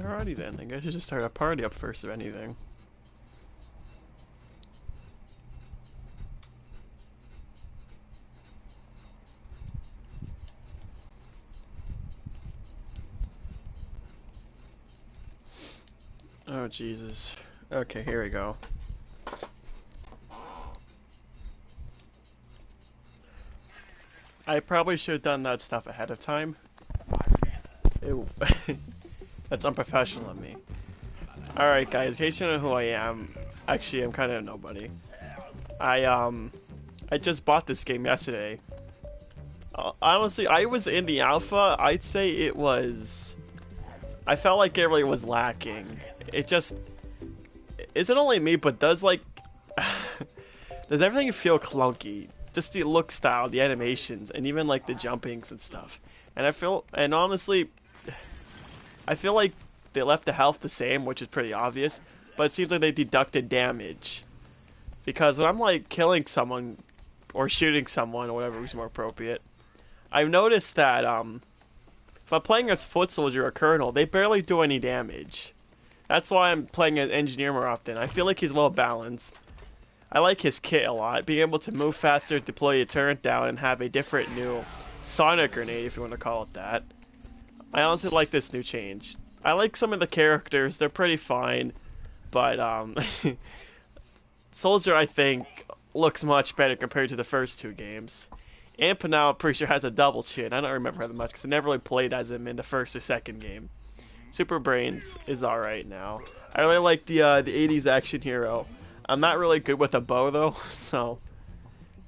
Alrighty then, I guess you just start a party up first if anything. Oh Jesus. Okay, here we go. I probably should have done that stuff ahead of time. Ew. That's unprofessional of me. Alright guys, in case you don't know who I am, actually I'm kind of nobody. I just bought this game yesterday. Honestly, I was in the alpha. I'd say it was... I felt like it really was lacking. It just... Is it only me, but does like... does everything feel clunky? Just the look style, the animations, and even like the jumpings and stuff. And honestly, I feel like they left the health the same, which is pretty obvious, but it seems like they deducted damage. Because when I'm like killing someone, or shooting someone, or whatever is more appropriate, I've noticed that if I'm playing as foot soldier or colonel, they barely do any damage. That's why I'm playing as engineer more often. I feel like he's well balanced. I like his kit a lot, being able to move faster, deploy a turret down, and have a different new sonic grenade, if you want to call it that. I honestly like this new change. I like some of the characters, they're pretty fine, but Soldier, I think, looks much better compared to the first two games. Imp now, I'm pretty sure, has a double chin. I don't remember that much, because I never really played as him in the first or second game. Super Brains is alright now. I really like the 80s action hero. I'm not really good with a bow though, so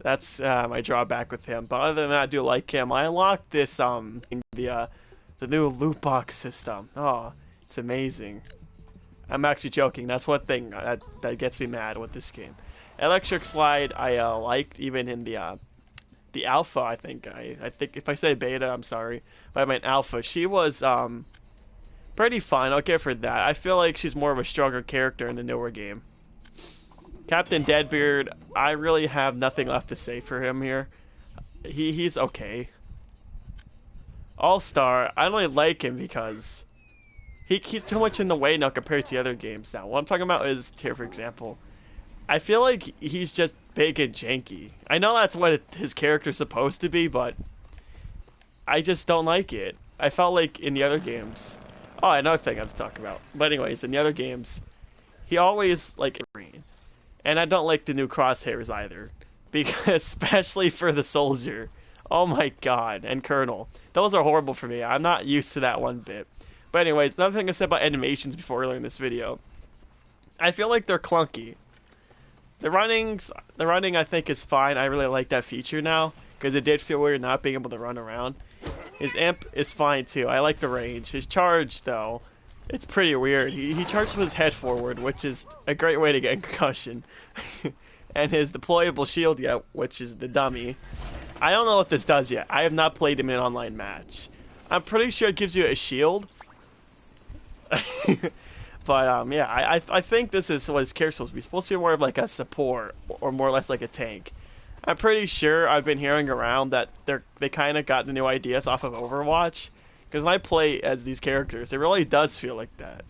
that's my drawback with him. But other than that, I do like him. I unlocked this the new loot box system. Oh, it's amazing. I'm actually joking. That's one thing that gets me mad with this game. Electric Slide I liked even in the alpha. I think if I say beta, I'm sorry, but I meant alpha. She was pretty fun. I'll give her that. I feel like she's more of a stronger character in the newer game. Captain Deadbeard, I really have nothing left to say for him here. He's okay. All-Star, I only like him because he's too much in the way now compared to the other games now. What I'm talking about is, here for example, I feel like he's just big and janky. I know that's what his character's supposed to be, but I just don't like it. I felt like in the other games... Oh, another thing I have to talk about. But anyways, in the other games, he always, like, green. And I don't like the new crosshairs either. Because, especially for the soldier. Oh my god. And colonel. Those are horrible for me. I'm not used to that one bit. But anyways, another thing I said about animations before earlier in this video. I feel like they're clunky. The running I think is fine. I really like that feature now. Because it did feel weird not being able to run around. His imp is fine too. I like the range. His charge though, it's pretty weird. He charges with his head forward, which is a great way to get concussion. And his deployable shield yet, which is the dummy. I don't know what this does yet. I have not played him in an online match. I'm pretty sure it gives you a shield. But yeah, I think this is what his character supposed to be. It's supposed to be more of like a support, or more or less like a tank. I'm pretty sure I've been hearing around that they kind of got the new ideas off of Overwatch. Because when I play as these characters, it really does feel like that.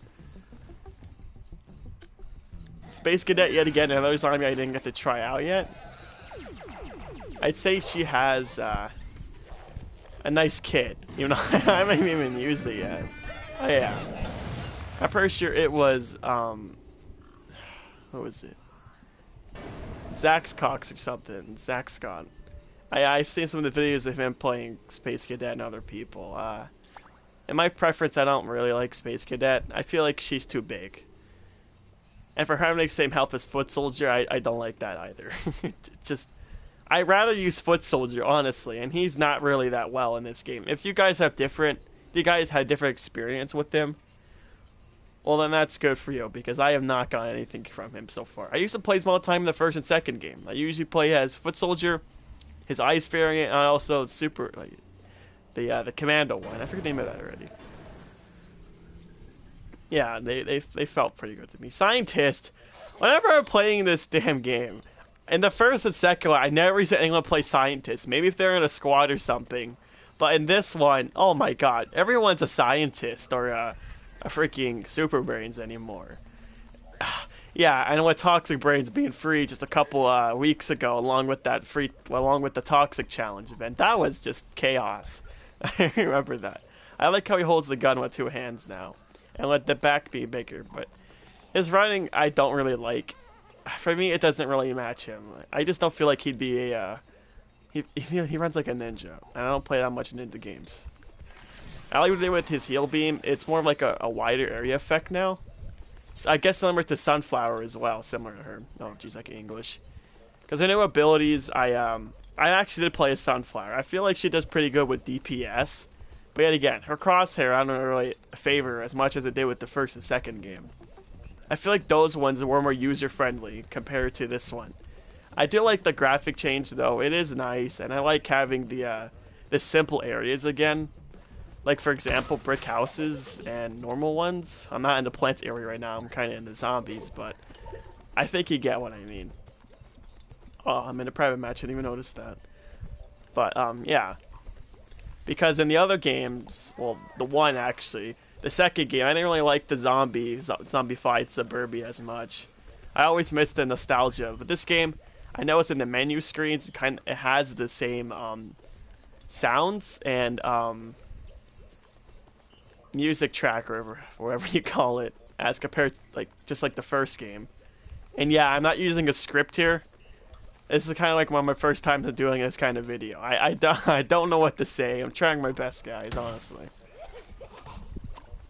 Space Cadet yet again, another zombie I didn't get to try out yet. I'd say she has a nice kit. You know, I haven't even used it yet. Oh yeah. I'm pretty sure it was, what was it? Zax Cox or something. Zax Scott. I've seen some of the videos of him playing Space Cadet and other people. In my preference, I don't really like Space Cadet. I feel like she's too big. And for having the same health as Foot Soldier, I don't like that either. I'd rather use Foot Soldier, honestly, and he's not really that well in this game. If you guys had different experience with him, well then that's good for you, because I have not gotten anything from him so far. I used to play him all the time in the first and second game. I usually play as Foot Soldier, his ice variant, and also the Commando one. I forget the name of that already. Yeah, they felt pretty good to me. Scientist, whenever I'm playing this damn game, in the first and second one, I never see anyone play Scientist. Maybe if they're in a squad or something. But in this one, oh my god, everyone's a scientist or a freaking super brains anymore. Yeah, and with Toxic Brains being free just a couple weeks ago, along with the Toxic Challenge event, that was just chaos. I remember that. I like how he holds the gun with two hands now, and let the back be bigger. But his running, I don't really like. For me, it doesn't really match him. I just don't feel like he'd be a. He runs like a ninja, and I don't play that much ninja games. I like what they did with his heal beam. It's more of like a wider area effect now. I guess similar to Sunflower as well, similar to her. Oh, geez, like English. Because her new abilities, I actually did play as Sunflower. I feel like she does pretty good with DPS. But yet again, her crosshair I don't really favor as much as it did with the first and second game. I feel like those ones were more user-friendly compared to this one. I do like the graphic change though. It is nice, and I like having the simple areas again. Like, for example, brick houses and normal ones. I'm not in the plants area right now. I'm kind of in the zombies, but I think you get what I mean. Oh, I'm in a private match. I didn't even notice that. But, yeah. Because in the other games, well, the one actually, the second game, I didn't really like the zombie fight Suburbia as much. I always miss the nostalgia. But this game, I know it's in the menu screens. It has the same sounds and music track or whatever you call it, as compared to just like the first game. And yeah, I'm not using a script here. This is kind of like one of my first times of doing this kind of video. I don't know what to say. I'm trying my best, guys, honestly.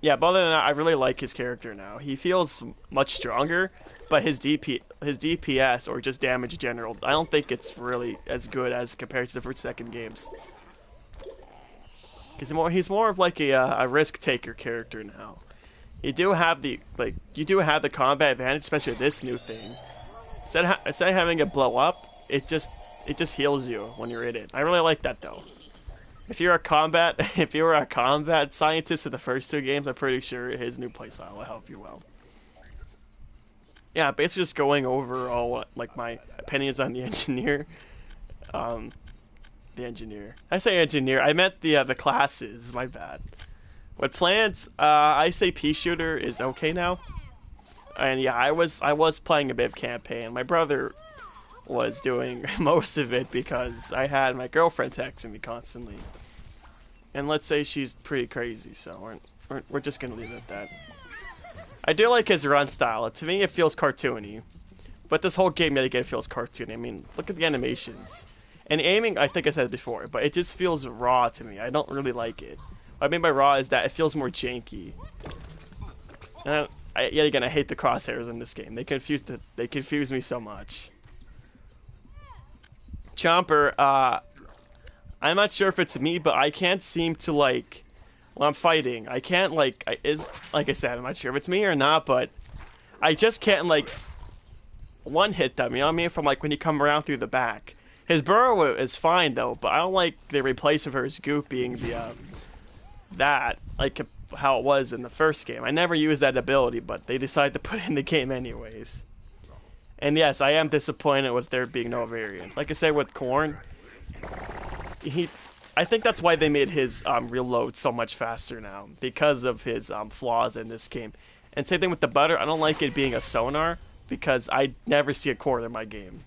Yeah, but other than that, I really like his character now. He feels much stronger, but his DPS or just damage in general, I don't think it's really as good as compared to the first second games. He's more of like a risk taker character now. You do have the combat advantage, especially with this new thing. Instead of having it blow up, it just heals you when you're in it. I really like that though. If you were a combat scientist in the first two games, I'm pretty sure his new playstyle will help you well. Yeah, basically just going over all like my opinions on the engineer. The engineer. I say engineer. I meant the classes. My bad. With plants, I say pea shooter is okay now. And yeah, I was playing a bit of campaign. My brother was doing most of it because I had my girlfriend texting me constantly. And let's say she's pretty crazy, so we're just gonna leave it at that. I do like his run style. To me, it feels cartoony. But this whole game, yet again, feels cartoony. I mean, look at the animations. And aiming, I think I said it before, but it just feels raw to me. I don't really like it. What I mean by raw is that it feels more janky. And yet again, I hate the crosshairs in this game. They confuse me so much. Chomper, I'm not sure if it's me, but I can't seem to when I'm fighting, I can't like I said, I'm not sure if it's me or not, but I just can't one hit them. You know what I mean? From when you come around through the back. His burrow is fine though, but I don't like the replacement for his goop being how it was in the first game. I never used that ability, but they decided to put it in the game anyways. And yes, I am disappointed with there being no variants. Like I said with Corn, I think that's why they made his reload so much faster now, because of his flaws in this game. And same thing with the Butter. I don't like it being a sonar because I never see a Corn in my game.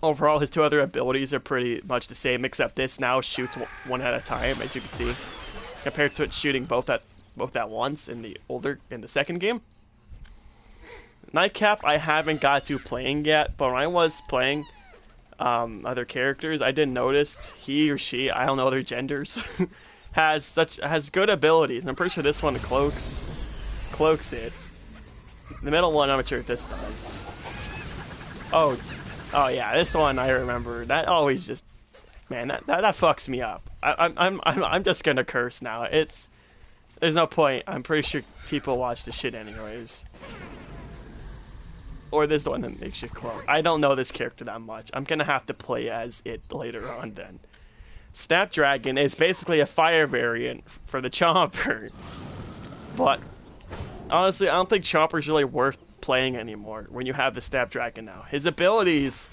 Overall, his two other abilities are pretty much the same, except this now shoots one at a time, as you can see, compared to it shooting both at once in the second game. Nightcap, I haven't got to playing yet, but when I was playing other characters, I didn't notice he or she, I don't know their genders, has good abilities. And I'm pretty sure this one cloaks it. The middle one, I'm not sure if this does. Oh yeah, this one I remember. That always just, man, that fucks me up. I'm just gonna curse now. There's no point. I'm pretty sure people watch the shit anyways. Or this one that makes you clone. I don't know this character that much. I'm gonna have to play as it later on then. Snapdragon is basically a fire variant for the Chomper. But honestly, I don't think Chomper's really worth playing anymore when you have the Snapdragon now. His abilities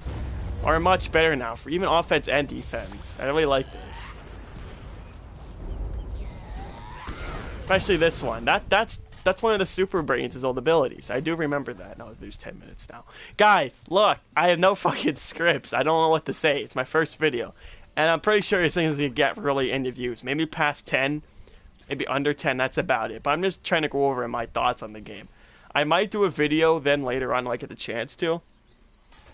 are much better now for even offense and defense. I really like this. Especially this one. That's one of the Super Brains' old abilities. I do remember that. No, there's 10 minutes now. Guys, look, I have no fucking scripts. I don't know what to say. It's my first video. And I'm pretty sure this thing is going to get really any views. Maybe past 10, maybe under 10, that's about it. But I'm just trying to go over my thoughts on the game. I might do a video then later on when I get the chance to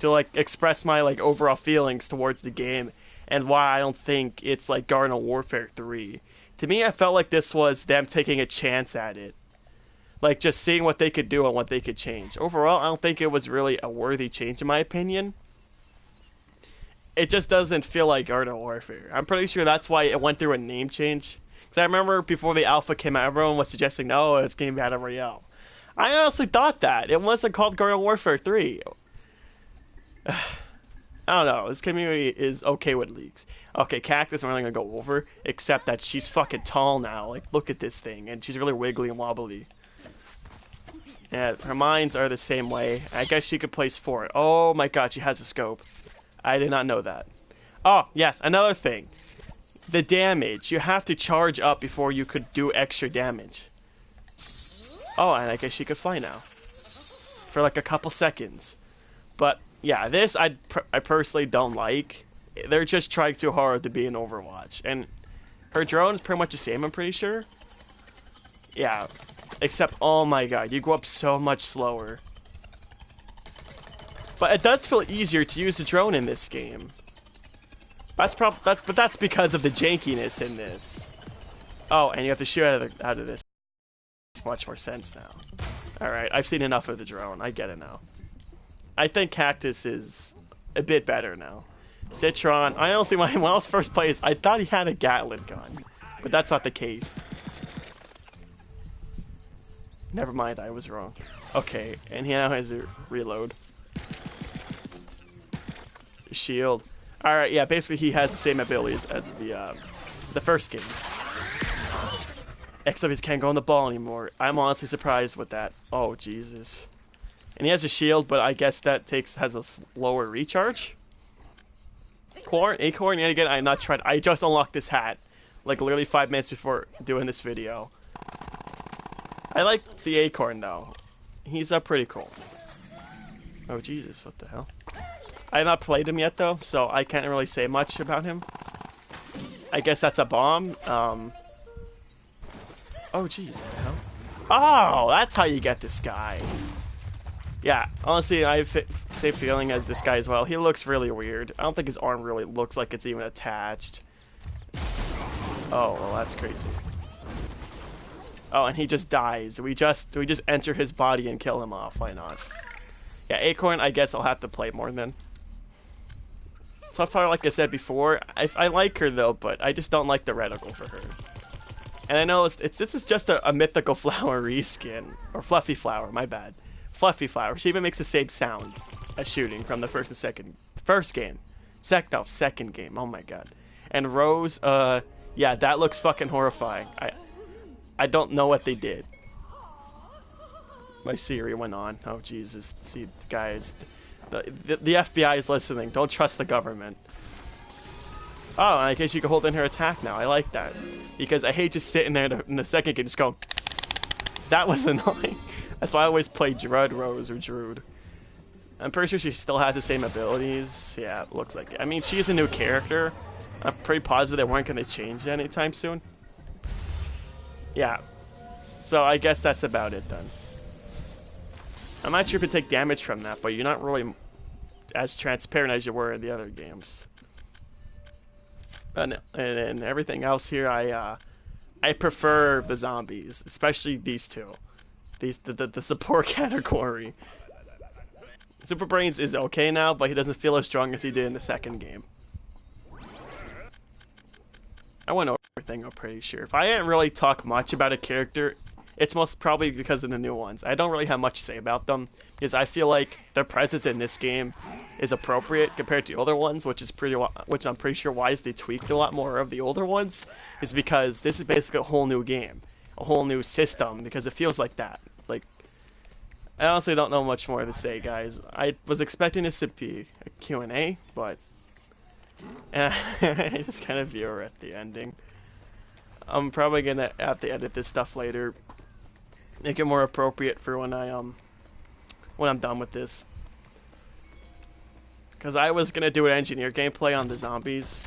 like express my like overall feelings towards the game and why I don't think it's like Garden Warfare 3. To me, I felt like this was them taking a chance at it. Like, just seeing what they could do and what they could change. Overall, I don't think it was really a worthy change, in my opinion. It just doesn't feel like Garden Warfare. I'm pretty sure that's why it went through a name change. Because I remember before the alpha came out, everyone was suggesting, no, it's Game Battle Royale. I honestly thought that. It wasn't called Garden Warfare 3. I don't know. This community is okay with leaks. Okay, Cactus I'm really going to go over, except that she's fucking tall now. Like, look at this thing. And she's really wiggly and wobbly. Yeah, her mines are the same way. I guess she could place 4. Oh my god, she has a scope. I did not know that. Oh, yes, another thing. The damage. You have to charge up before you could do extra damage. Oh, and I guess she could fly now. For like a couple seconds. But, yeah, this I personally don't like. They're just trying too hard to be in Overwatch. And her drone is pretty much the same, I'm pretty sure. Yeah. Except, oh my god, you go up so much slower. But it does feel easier to use the drone in this game. But that's because of the jankiness in this. Oh, and you have to shoot out of this. Makes much more sense now. Alright, I've seen enough of the drone. I get it now. I think Cactus is a bit better now. Citron, I honestly, when I was first playing, I thought he had a Gatling gun. But that's not the case. Never mind, I was wrong. Okay, and he now has a reload. Shield. Alright, yeah, basically he has the same abilities as the first game. Except he can't go on the ball anymore. I'm honestly surprised with that. Oh, Jesus. And he has a shield, but I guess that has a slower recharge? Acorn, yet again, I have not tried. I just unlocked this hat. Like, literally 5 minutes before doing this video. I like the Acorn, though. He's pretty cool. Oh, Jesus, what the hell? I have not played him yet, though, so I can't really say much about him. I guess that's a bomb. Oh, jeez, what the hell? Oh, that's how you get this guy. Yeah, honestly, I have the same feeling as this guy as well. He looks really weird. I don't think his arm really looks like it's even attached. Oh, well, that's crazy. Oh, and he just dies. Do we just enter his body and kill him off? Why not? Yeah, Acorn, I guess I'll have to play more then. So far, like I said before, I like her though, but I just don't like the reticle for her. And I know this is just a mythical flower reskin. Or fluffy flower, my bad. Fluffy flower. She even makes the same sounds as shooting from the first game. Second game. Oh my god. And Rose, yeah, that looks fucking horrifying. I don't know what they did. My Siri went on. Oh Jesus. See, guys, the FBI is listening. Don't trust the government. Oh, and I guess you can hold in her attack now. I like that. Because I hate just sitting there in the second game just going... That was annoying. That's why I always play Rose or Druid. I'm pretty sure she still has the same abilities. Yeah, it looks like it. I mean, she's a new character. I'm pretty positive they weren't going to change it anytime soon. Yeah. So I guess that's about it then. I'm not sure if you take damage from that, but you're not really as transparent as you were in the other games. And everything else here, I prefer the zombies, especially these two. The support category. Super Brains is okay now, but he doesn't feel as strong as he did in the second game. I went over everything, I'm pretty sure. If I didn't really talk much about a character, it's most probably because of the new ones. I don't really have much to say about them, because I feel like their presence in this game is appropriate compared to the older ones, which I'm pretty sure why they tweaked a lot more of the older ones, is because this is basically a whole new game, a whole new system, because it feels like that. Like, I honestly don't know much more to say, guys. I was expecting this to be a Q&A, but I just kind of viewer at the ending. I'm probably gonna have to edit this stuff later, make it more appropriate for when I'm done with this. Because I was gonna do an engineer gameplay on the zombies,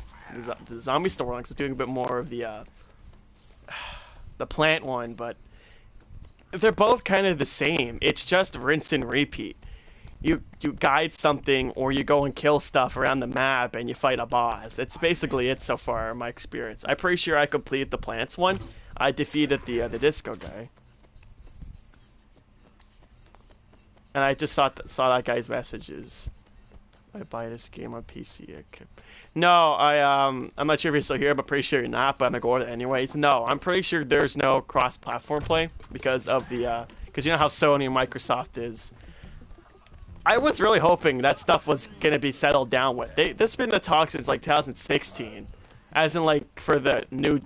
the zombie store one, because it's doing a bit more of the plant one, but they're both kind of the same. It's just rinse and repeat. You guide something or you go and kill stuff around the map and you fight a boss. It's basically it so far in my experience. I'm pretty sure I completed the plants one. I defeated the disco guy. And I just saw that guy's messages. I buy this game on PC. Okay. No, I'm not sure if you're still here, but pretty sure you're not. But I'm gonna go with it anyways. No, I'm pretty sure there's no cross-platform play because of because you know how Sony and Microsoft is. I was really hoping that stuff was gonna be settled down with. This has been the talk since like 2016, as in like for the new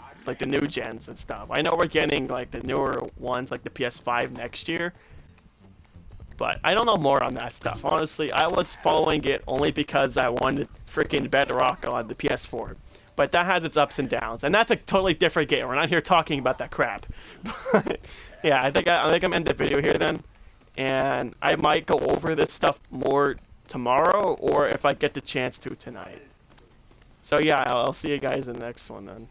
gens and stuff. I know we're getting like the newer ones like the PS5 next year, but I don't know more on that stuff. Honestly, I was following it only because I wanted freaking Bedrock on the PS4. But that has its ups and downs, and that's a totally different game. We're not here talking about that crap. But yeah, I think I'm ending the video here then. And I might go over this stuff more tomorrow, or if I get the chance to tonight. So yeah, I'll see you guys in the next one then.